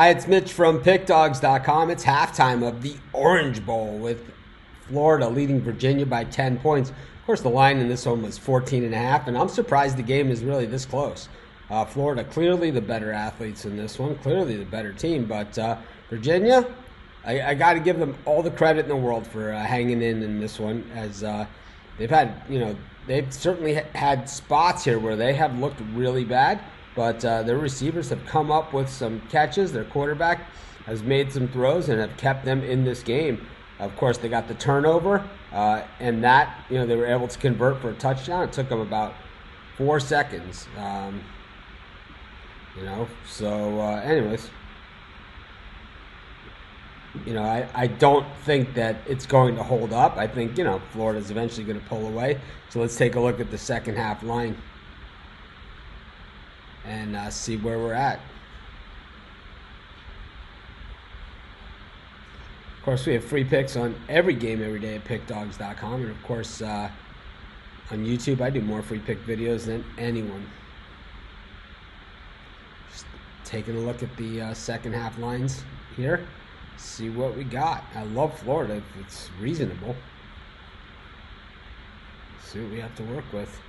Hi, it's Mitch from PickDogs.com. It's halftime of the Orange Bowl with Florida leading Virginia by 10 points. Of course, the line in this one was 14.5, and I'm surprised the game is really this close. Florida clearly the better athletes in this one, clearly the better team, but Virginia, I got to give them all the credit in the world for hanging in this one, as they've had, they've certainly had spots here where they have looked really bad. But their receivers have come up with some catches. Their quarterback has made some throws and have kept them in this game. Of course, they got the turnover, and that, they were able to convert for a touchdown. It took them about 4 seconds. Anyways, I don't think that it's going to hold up. I think, Florida's eventually going to pull away. So let's take a look at the second half line and see where we're at. Of course, we have free picks on every game every day at pickdogs.com, and of course on YouTube I do more free pick videos than anyone. Just taking a look at the second half lines here, see what we got. I love Florida if it's reasonable. See what we have to work with.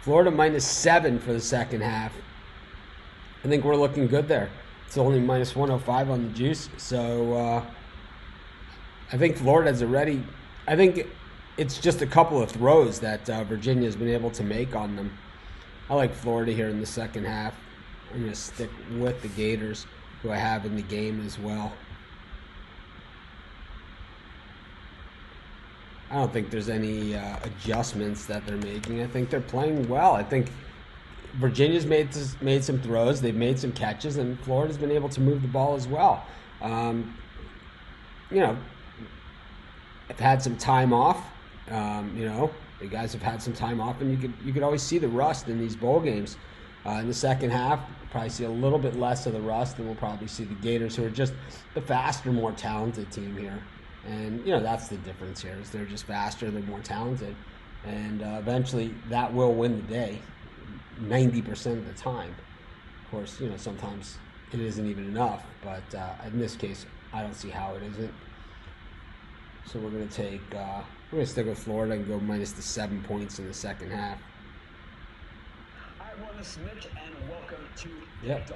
Florida -7 for the second half. I think we're looking good there. It's only -105 on the juice. So I think Florida's already... I think it's just a couple of throws that Virginia's been able to make on them. I like Florida here in the second half. I'm going to stick with the Gators, who I have in the game as well. I don't think there's any adjustments that they're making. I think they're playing well. I think Virginia's made some throws. They've made some catches, and Florida's been able to move the ball as well. Have had some time off. The guys have had some time off, and you could always see the rust in these bowl games. In the second half, we'll probably see a little bit less of the rust, and we'll probably see the Gators, who are just the faster, more talented team here. And, that's the difference here, is they're just faster, they're more talented. And eventually that will win the day 90% of the time. Of course, sometimes it isn't even enough. But in this case, I don't see how it isn't. So we're going to stick with Florida and go minus the 7 points in the second half. Hi, this is Mitch, and welcome to Yep.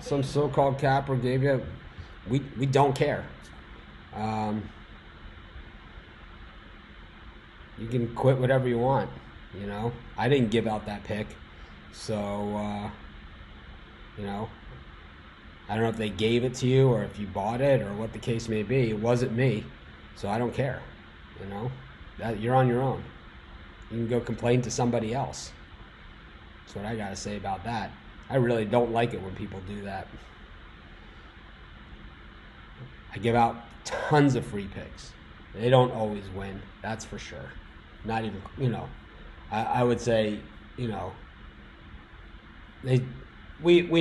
Some so-called capper gave you, we don't care. You can quit whatever you want, I didn't give out that pick, so I don't know if they gave it to you or if you bought it or what the case may be. It wasn't me, so I don't care. That you're on your own. You can go complain to somebody else. That's what I gotta say about that. I really don't like it when people do that. I give out tons of free picks. They don't always win, that's for sure. Not even, I would say, we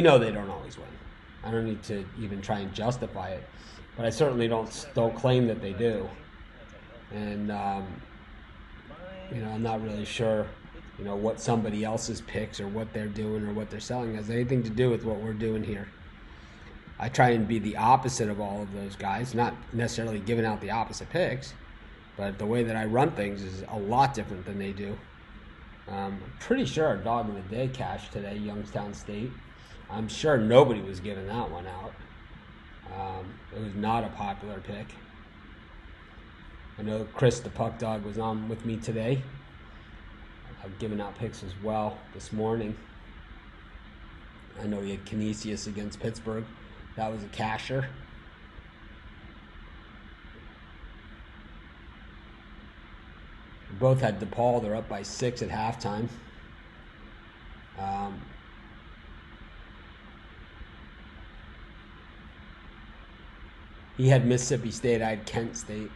know they don't always win. I don't need to even try and justify it, but I certainly don't claim that they do. And I'm not really sure, what somebody else's picks or what they're doing or what they're selling has anything to do with what we're doing here. I try and be the opposite of all of those guys, not necessarily giving out the opposite picks, but the way that I run things is a lot different than they do. I'm pretty sure our dog of the day cashed today, Youngstown State. I'm sure nobody was giving that one out. It was not a popular pick. I know Chris the Puck Dog was on with me today. I've given out picks as well this morning. I know he had Canisius against Pittsburgh. That was a casher. We both had DePaul. They're up by 6 at halftime. He had Mississippi State. I had Kent State.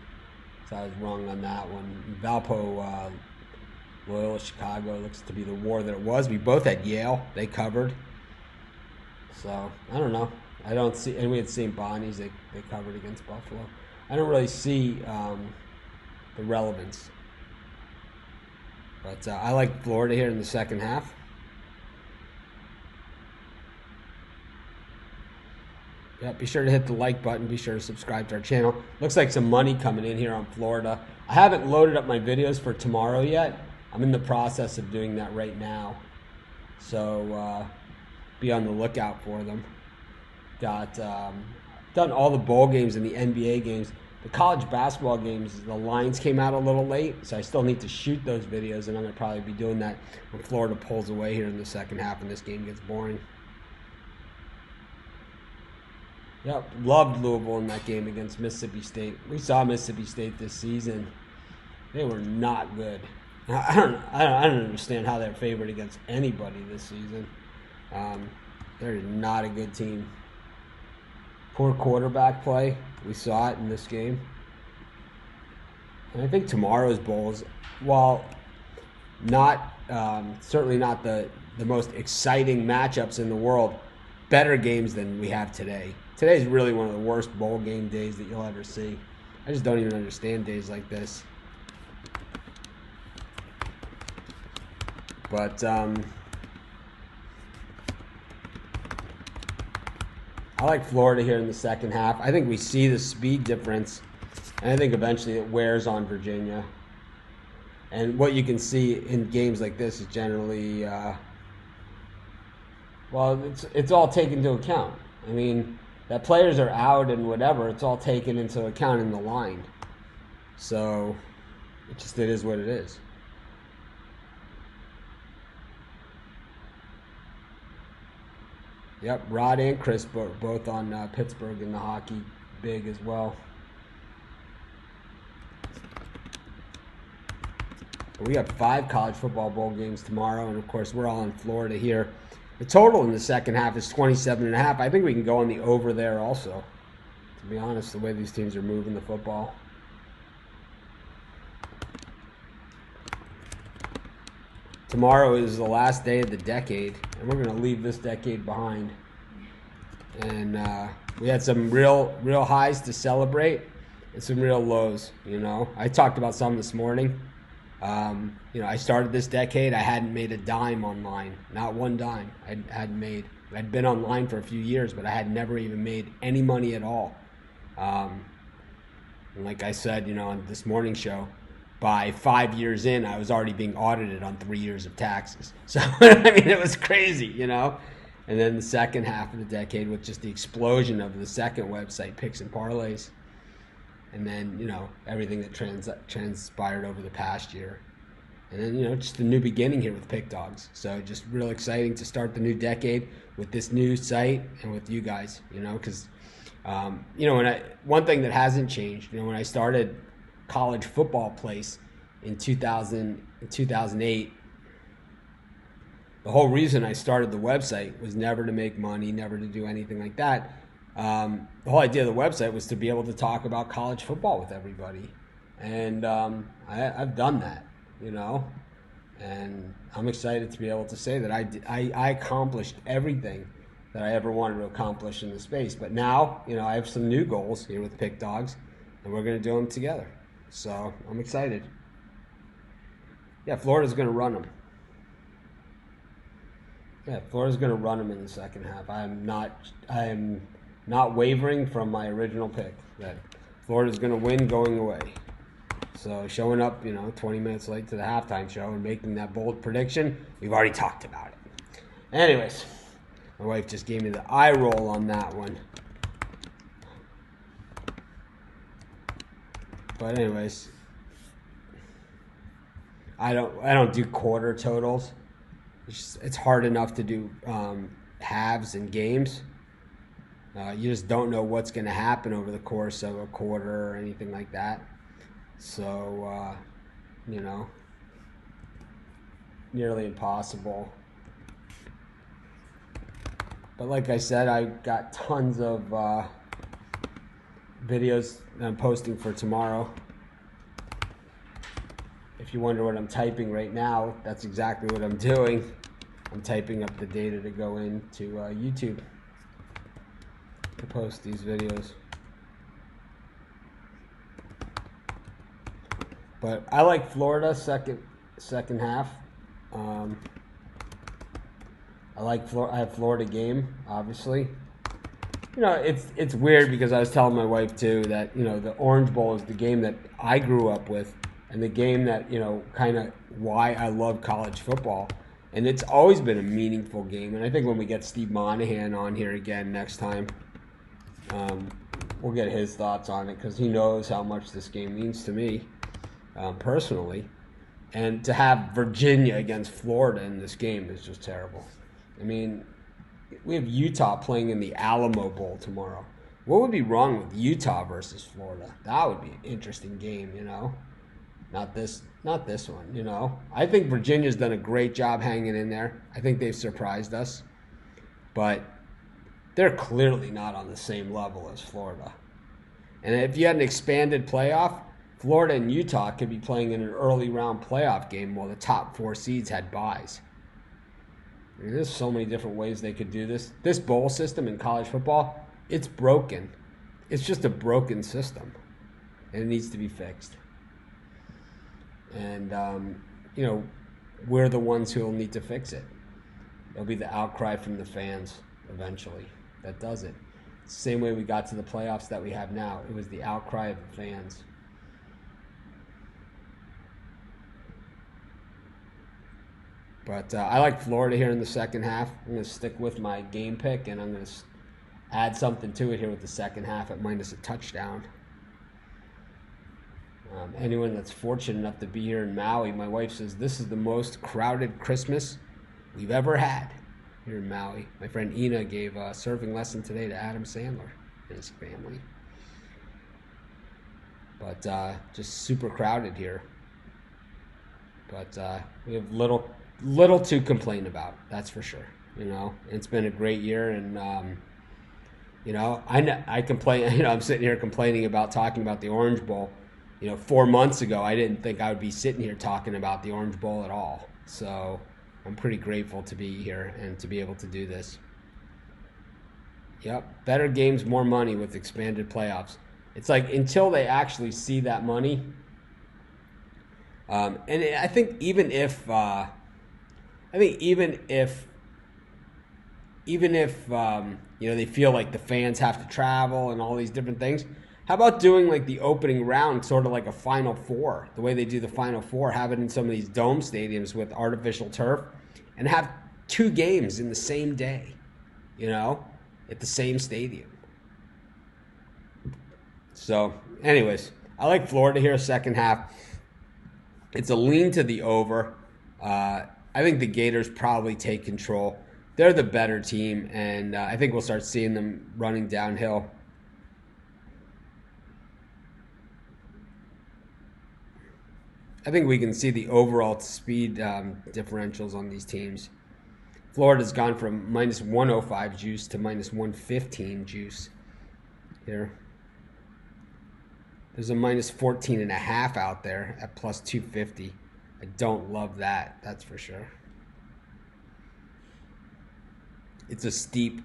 So I was wrong on that one. Valpo, Loyola Chicago looks to be the war that it was. We both had Yale. They covered. So, I don't know. I don't see, and we had St. Bonnie's, they covered against Buffalo. I don't really see the relevance. But I like Florida here in the second half. Yeah, be sure to hit the like button. Be sure to subscribe to our channel. Looks like some money coming in here on Florida. I haven't loaded up my videos for tomorrow yet. I'm in the process of doing that right now. So be on the lookout for them. Got done all the bowl games and the NBA games. The college basketball games, the lines came out a little late, so I still need to shoot those videos, and I'm going to probably be doing that when Florida pulls away here in the second half and this game gets boring. Yep, loved Louisville in that game against Mississippi State. We saw Mississippi State this season. They were not good. I don't understand how they're favored against anybody this season. They're not a good team. Poor quarterback play. We saw it in this game. And I think tomorrow's bowls, while not certainly not the most exciting matchups in the world, better games than we have today. Today's really one of the worst bowl game days that you'll ever see. I just don't even understand days like this. But I like Florida here in the second half. I think we see the speed difference, and I think eventually it wears on Virginia. And what you can see in games like this is generally, well, it's all taken into account. I mean, that players are out and whatever, it's all taken into account in the line. So it is what it is. Yep, Rod and Chris both on Pittsburgh in the hockey big as well. We got 5 college football bowl games tomorrow, and of course we're all in Florida here. The total in the second half is 27.5. I think we can go on the over there also, to be honest, the way these teams are moving the football. Tomorrow is the last day of the decade, and we're going to leave this decade behind. And we had some real highs to celebrate and some real lows, you know. I talked about some this morning. You know, I started this decade, I hadn't made a dime online, not one dime. I hadn't made. I'd been online for a few years, but I had never even made any money at all. And like I said, you know, on this morning show, by 5 years in, I was already being audited on 3 years of taxes. So, I mean, it was crazy, you know. And then the second half of the decade with just the explosion of the second website, Picks and Parlays. And then, you know, everything that transpired over the past year. And then, you know, just a new beginning here with Pick Dogs. So just real exciting to start the new decade with this new site and with you guys, you know, because, you know, one thing that hasn't changed, you know, when I started College Football Place in 2008, the whole reason I started the website was never to make money, never to do anything like that. The whole idea of the website was to be able to talk about college football with everybody. And I've done that, you know, and I'm excited to be able to say that I accomplished everything that I ever wanted to accomplish in the space. But now, you know, I have some new goals here with Pick Dogs, and we're going to do them together. So I'm excited. Yeah, Florida's going to run them. Yeah, Florida's going to run them in the second half. I am not wavering from my original pick that Florida's going to win going away. So showing up, you know, 20 minutes late to the halftime show and making that bold prediction, we've already talked about it. Anyways, my wife just gave me the eye roll on that one. But anyways, I don't do quarter totals. It's hard enough to do halves and games. You just don't know what's going to happen over the course of a quarter or anything like that. So, you know, nearly impossible. But like I said, I got tons of videos that I'm posting for tomorrow. If you wonder what I'm typing right now, that's exactly what I'm doing. I'm typing up the data to go into YouTube to post these videos. But I like Florida second half. I have Florida game, obviously. It's weird because I was telling my wife too that the Orange Bowl is the game that I grew up with, and the game that kind of why I love college football, and it's always been a meaningful game. And I think when we get Steve Monahan on here again next time, we'll get his thoughts on it because he knows how much this game means to me personally, and to have Virginia against Florida in this game is just terrible. I mean, we have Utah playing in the Alamo Bowl tomorrow. What would be wrong with Utah versus Florida? That would be an interesting game, Not this one, I think Virginia's done a great job hanging in there. I think they've surprised us. But they're clearly not on the same level as Florida. And if you had an expanded playoff, Florida and Utah could be playing in an early round playoff game while the top 4 seeds had byes. I mean, there's so many different ways they could do this. This bowl system in college football, it's broken. It's just a broken system, and it needs to be fixed. And, we're the ones who will need to fix it. It'll be the outcry from the fans eventually that does it. It's the same way we got to the playoffs that we have now. It was the outcry of the fans. But I like Florida here in the second half. I'm going to stick with my game pick, and I'm going to add something to it here with the second half at minus a touchdown. Anyone that's fortunate enough to be here in Maui, my wife says this is the most crowded Christmas we've ever had here in Maui. My friend Ina gave a surfing lesson today to Adam Sandler and his family. But just super crowded here. But we have little to complain about, that's for sure. It's been a great year, and I complain. I'm sitting here complaining about talking about the Orange Bowl. 4 months ago, I didn't think I would be sitting here talking about the Orange Bowl at all. So I'm pretty grateful to be here and to be able to do this. Yep, better games, more money with expanded playoffs. It's like until they actually see that money. And I think even if they feel like the fans have to travel and all these different things, how about doing like the opening round sort of like a Final Four, the way they do the Final Four, have it in some of these dome stadiums with artificial turf, and have 2 games in the same day, at the same stadium. So, anyways, I like Florida here second half. It's a lean to the over. I think the Gators probably take control. They're the better team, and I think we'll start seeing them running downhill. I think we can see the overall speed differentials on these teams. Florida's gone from minus 105 juice to minus 115 juice here. There's a minus 14.5 out there at plus 250. I don't love that, that's for sure. It's a steep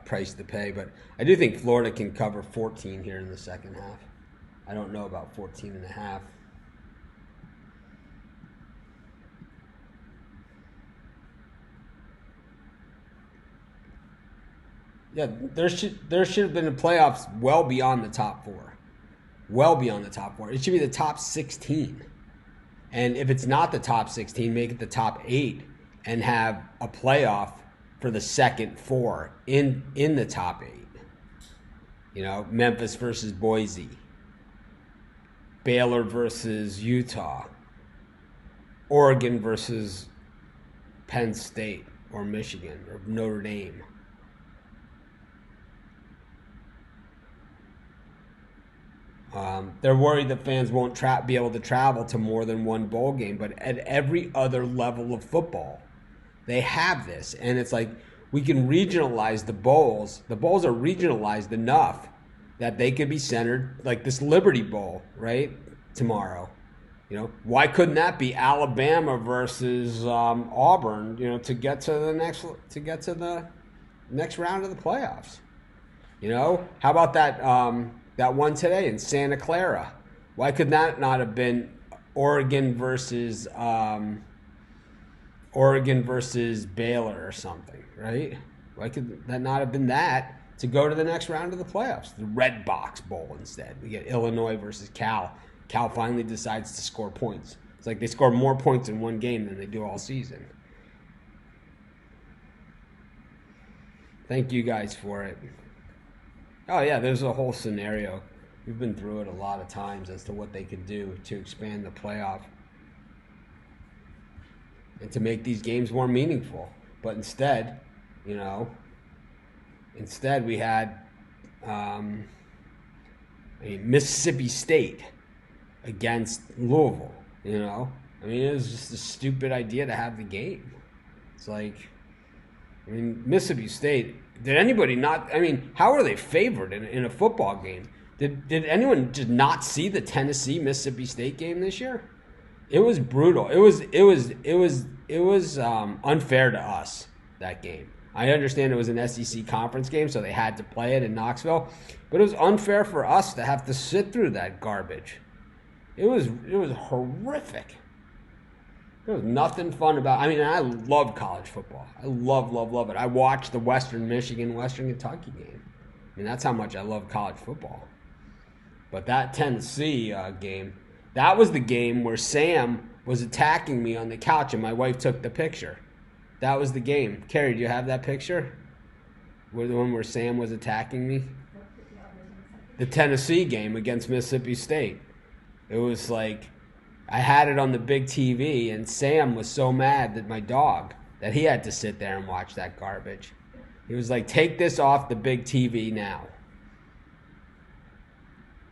price to pay, but I do think Florida can cover 14 here in the second half. I don't know about 14.5. Yeah, there should have been a playoffs well beyond the top 4. Well beyond the top 4. It should be the top 16. And if it's not the top 16, make it the top 8 and have a playoff for the second 4 in the top 8. Memphis versus Boise. Baylor versus Utah. Oregon versus Penn State or Michigan or Notre Dame. They're worried that fans won't be able to travel to more than one bowl game, but at every other level of football, they have this. And it's like we can regionalize the bowls. The bowls are regionalized enough that they could be centered, like this Liberty Bowl, right, tomorrow. Why couldn't that be Alabama versus Auburn, to get to the next round of the playoffs? How about that one today in Santa Clara? Why could that not have been Oregon versus Baylor or something, right? Why could that not have been that? to go to the next round of the playoffs. The Red Box Bowl instead. We get Illinois versus Cal. Cal finally decides to score points. It's like they score more points in one game than they do all season. Thank you guys for it. Oh, yeah, there's a whole scenario. We've been through it a lot of times as to what they could do to expand the playoff and to make these games more meaningful. But instead, we had Mississippi State against Louisville, it was just a stupid idea to have the game. It's like, Mississippi State, did anybody not, how are they favored in a football game? Did anyone just not see the Tennessee-Mississippi State game this year? It was brutal. It was unfair to us, that game. I understand it was an SEC conference game, so they had to play it in Knoxville, but it was unfair for us to have to sit through that garbage. It was horrific. There was nothing fun about it. I love college football. I love it. I watched the Western Michigan, Western Kentucky game. That's how much I love college football. But that Tennessee game, that was the game where Sam was attacking me on the couch and my wife took the picture. That was the game. Carrie, do you have that picture? The one where Sam was attacking me? The Tennessee game against Mississippi State. It was like, I had it on the big TV, and Sam was so mad that my dog, that he had to sit there and watch that garbage. He was like, take this off the big TV now.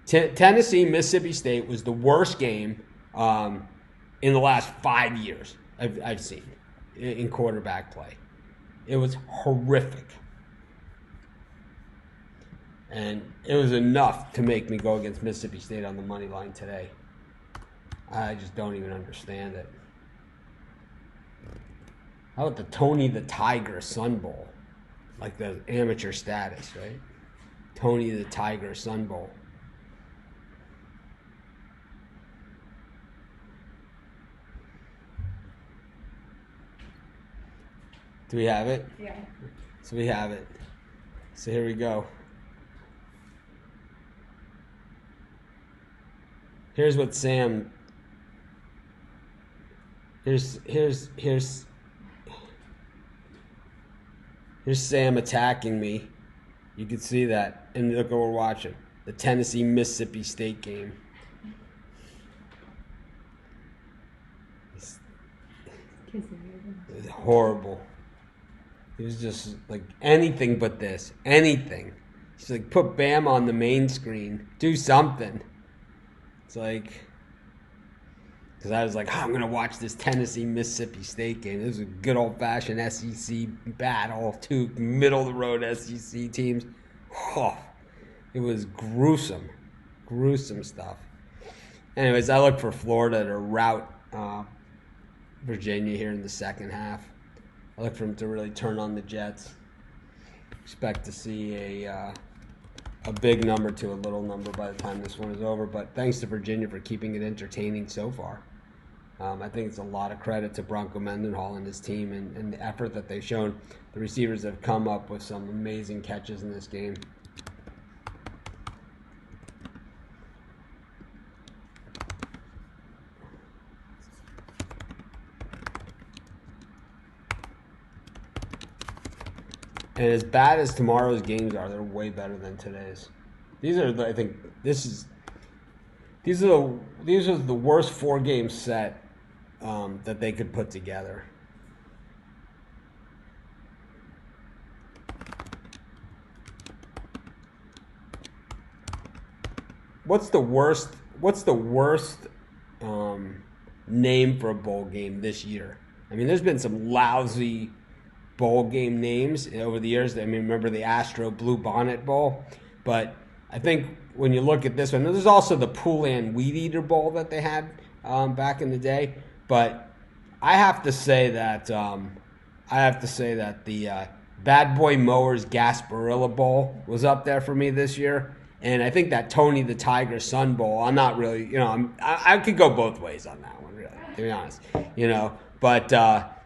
Tennessee, Mississippi State was the worst game in the last 5 years I've seen in quarterback play. It was horrific. And it was enough to make me go against Mississippi State on the money line today. I just don't even understand it. How about the Tony the Tiger Sun Bowl? Like the amateur status, right? Tony the Tiger Sun Bowl. Do we have it? Yeah. So we have it. So here we go. Here's what Sam. Here's Sam attacking me. You can see that. And look what we're watching. The Tennessee-Mississippi State game. It's horrible. It was just like anything but this. Anything. Just like put Bam on the main screen. Do something. It's like, because I was like, I'm going to watch this Tennessee-Mississippi State game. This is a good old-fashioned SEC battle. Two middle-of-the-road SEC teams. Oh, it was gruesome. Gruesome stuff. Anyways, I look for Florida to rout Virginia here in the second half. I look for them to really turn on the Jets. Expect to see a big number to a little number by the time this one is over. But thanks to Virginia for keeping it entertaining so far. I think it's a lot of credit to Bronco Mendenhall and his team and the effort that they've shown. The receivers have come up with some amazing catches in this game. And as bad as tomorrow's games are, they're way better than today's. These are the worst 4-game set that they could put together. What's the worst name for a bowl game this year? There's been some lousy bowl game names over the years. Remember the Astro Blue Bonnet Bowl? But I think when you look at this one, there's also the Poulan Weed Eater Bowl that they had back in the day. But I have to say that the Bad Boy Mowers Gasparilla Bowl was up there for me this year. And I think that Tony the Tiger Sun Bowl, I'm not really, I could go both ways on that one, really, to be honest. But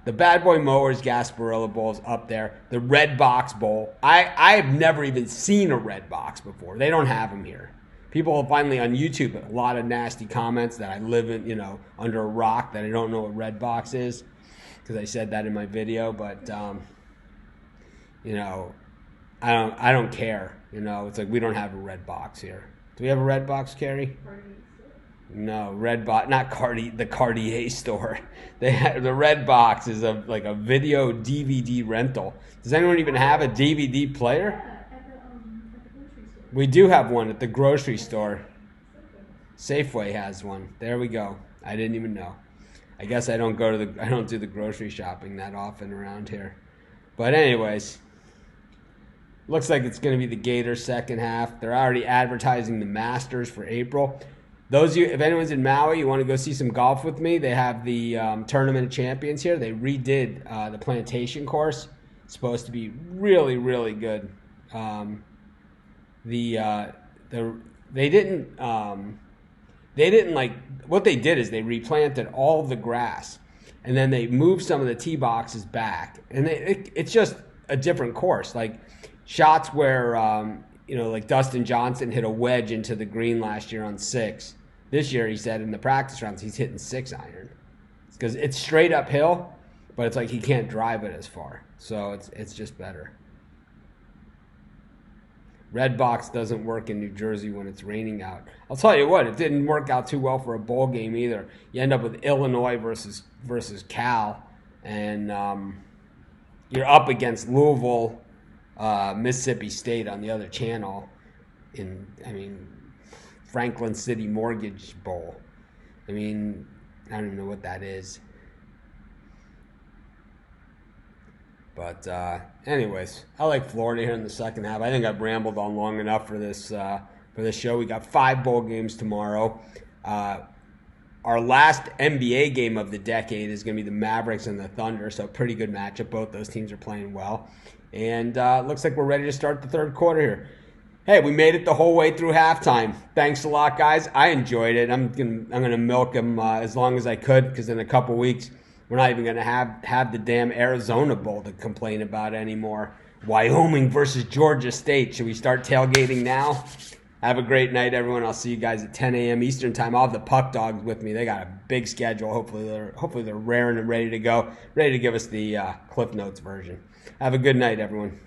The Bad Boy Mowers Gasparilla Bowl is up there. The Red Box Bowl. I have never even seen a Red Box before. They don't have them here. People finally on YouTube, a lot of nasty comments that I live in, under a rock, that I don't know what Red Box is, because I said that in my video. But I don't care. It's like we don't have a Red Box here. Do we have a Red Box, Carrie? No, Red Box, not the Cartier store. The Red Box is like a video DVD rental. Does anyone even have a DVD player? At the grocery store. We do have one at the grocery store. Safeway has one. There we go. I didn't even know. I guess I don't do the grocery shopping that often around here. But anyways, looks like it's going to be the Gators second half. They're already advertising the Masters for April. Those of you, if anyone's in Maui, you want to go see some golf with me, they have the Tournament of Champions here. They redid the Plantation course. It's supposed to be really, really good. They didn't like, what they did is they replanted all the grass, and then they moved some of the tee boxes back, and it's just a different course. Like shots where like Dustin Johnson hit a wedge into the green last year on 6. This year, he said in the practice rounds, he's hitting 6-iron. Because it's straight uphill, but it's like he can't drive it as far. So it's just better. Red Box doesn't work in New Jersey when it's raining out. I'll tell you what, it didn't work out too well for a bowl game either. You end up with Illinois versus Cal, and you're up against Louisville, Mississippi State on the other channel Franklin City Mortgage Bowl. I don't even know what that is. But anyways, I like Florida here in the second half. I think I've rambled on long enough for this show. We got 5 bowl games tomorrow. Our last NBA game of the decade is going to be the Mavericks and the Thunder, so pretty good matchup. Both those teams are playing well. And looks like we're ready to start the third quarter here. Hey, we made it the whole way through halftime. Thanks a lot, guys. I enjoyed it. I'm gonna milk them as long as I could, because in a couple weeks we're not even gonna have the damn Arizona Bowl to complain about anymore. Wyoming versus Georgia State. Should we start tailgating now? Have a great night, everyone. I'll see you guys at 10 a.m. Eastern time. I'll have the Puck Dogs with me. They got a big schedule. Hopefully they're raring and ready to go, ready to give us the Cliff Notes version. Have a good night, everyone.